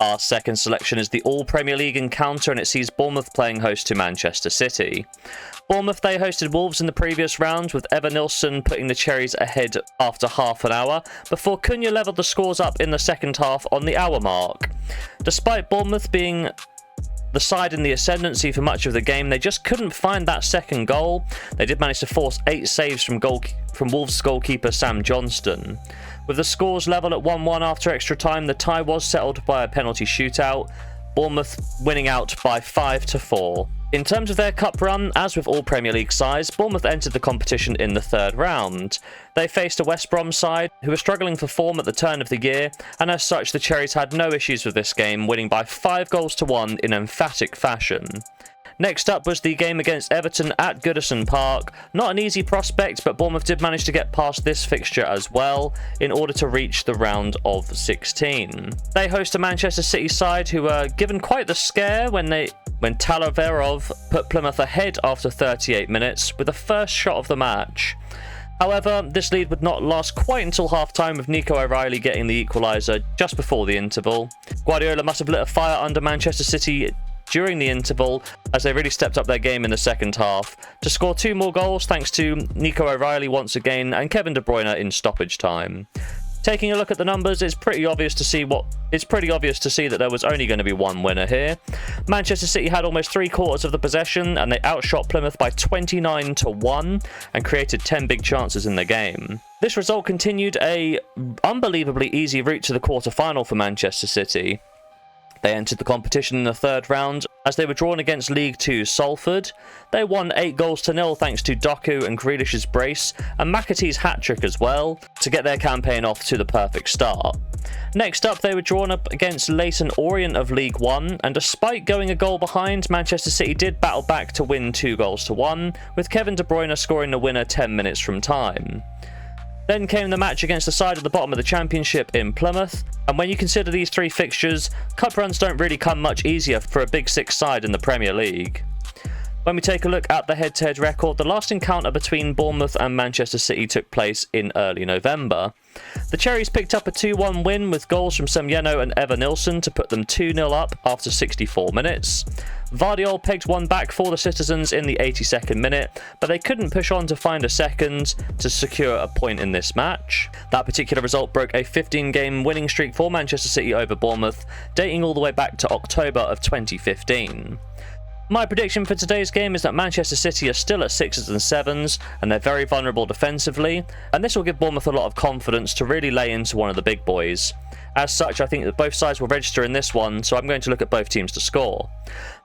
Our second selection is the All-Premier League encounter, and it sees Bournemouth playing host to Manchester City. Bournemouth, they hosted Wolves in the previous round, with Evanilson putting the Cherries ahead after half an hour, before Cunha levelled the scores up in the second half on the hour mark. Despite Bournemouth being the side in the ascendancy for much of the game, they just couldn't find that second goal. They did manage to force 8 saves from Wolves goalkeeper Sam Johnston. With the scores level at 1-1 after extra time, the tie was settled by a penalty shootout, Bournemouth winning out by 5-4. In terms of their cup run, as with all Premier League sides, Bournemouth entered the competition in the third round. They faced a West Brom side who were struggling for form at the turn of the year, and as such the Cherries had no issues with this game, winning by 5-1 in emphatic fashion. Next up was the game against Everton at Goodison Park. Not an easy prospect, but Bournemouth did manage to get past this fixture as well in order to reach the round of 16. They host a Manchester City side who were given quite the scare when Talaverov put Plymouth ahead after 38 minutes with the first shot of the match. However, this lead would not last quite until half-time, with Nico O'Reilly getting the equaliser just before the interval. Guardiola must have lit a fire under Manchester City during the interval, as they really stepped up their game in the second half to score 2 more goals thanks to Nico O'Reilly once again and Kevin De Bruyne in stoppage time. Taking a look at the numbers, it's pretty obvious to see that there was only going to be one winner here. Manchester City had almost 3/4 of the possession, and they outshot Plymouth by 29-1 and created 10 big chances in the game. This result continued a unbelievably easy route to the quarter-final for Manchester City. They entered the competition in the third round as they were drawn against League 2 Salford. They won 8-0 thanks to Doku and Grealish's brace and McAtee's hat-trick as well to get their campaign off to the perfect start. Next up, they were drawn up against Leyton Orient of League 1, and despite going a goal behind, Manchester City did battle back to win 2-1, with Kevin De Bruyne scoring the winner 10 minutes from time. Then came the match against the side at the bottom of the Championship in Plymouth, and when you consider these 3 fixtures, cup runs don't really come much easier for a Big Six side in the Premier League. When we take a look at the head-to-head record, the last encounter between Bournemouth and Manchester City took place in early November. The Cherries picked up a 2-1 win with goals from Semyeno and Evanilson to put them 2-0 up after 64 minutes. Vardiol pegged one back for the Citizens in the 82nd minute, but they couldn't push on to find a second to secure a point in this match. That particular result broke a 15-game winning streak for Manchester City over Bournemouth, dating all the way back to October of 2015. My prediction for today's game is that Manchester City are still at 6s and 7s, and they're very vulnerable defensively, and this will give Bournemouth a lot of confidence to really lay into one of the big boys. As such, I think that both sides will register in this one, so I'm going to look at both teams to score.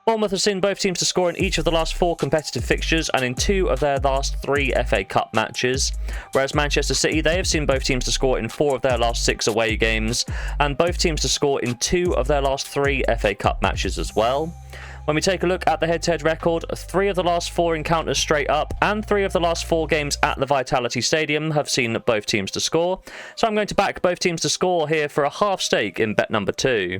Bournemouth have seen both teams to score in each of the last 4 competitive fixtures and in 2 of their last 3 FA Cup matches, whereas Manchester City, they have seen both teams to score in 4 of their last 6 away games, and both teams to score in 2 of their last 3 FA Cup matches as well. When we take a look at the head-to-head record, 3 of the last 4 encounters straight up and 3 of the last 4 games at the Vitality Stadium have seen both teams to score. So I'm going to back both teams to score here for a half stake in bet number 2.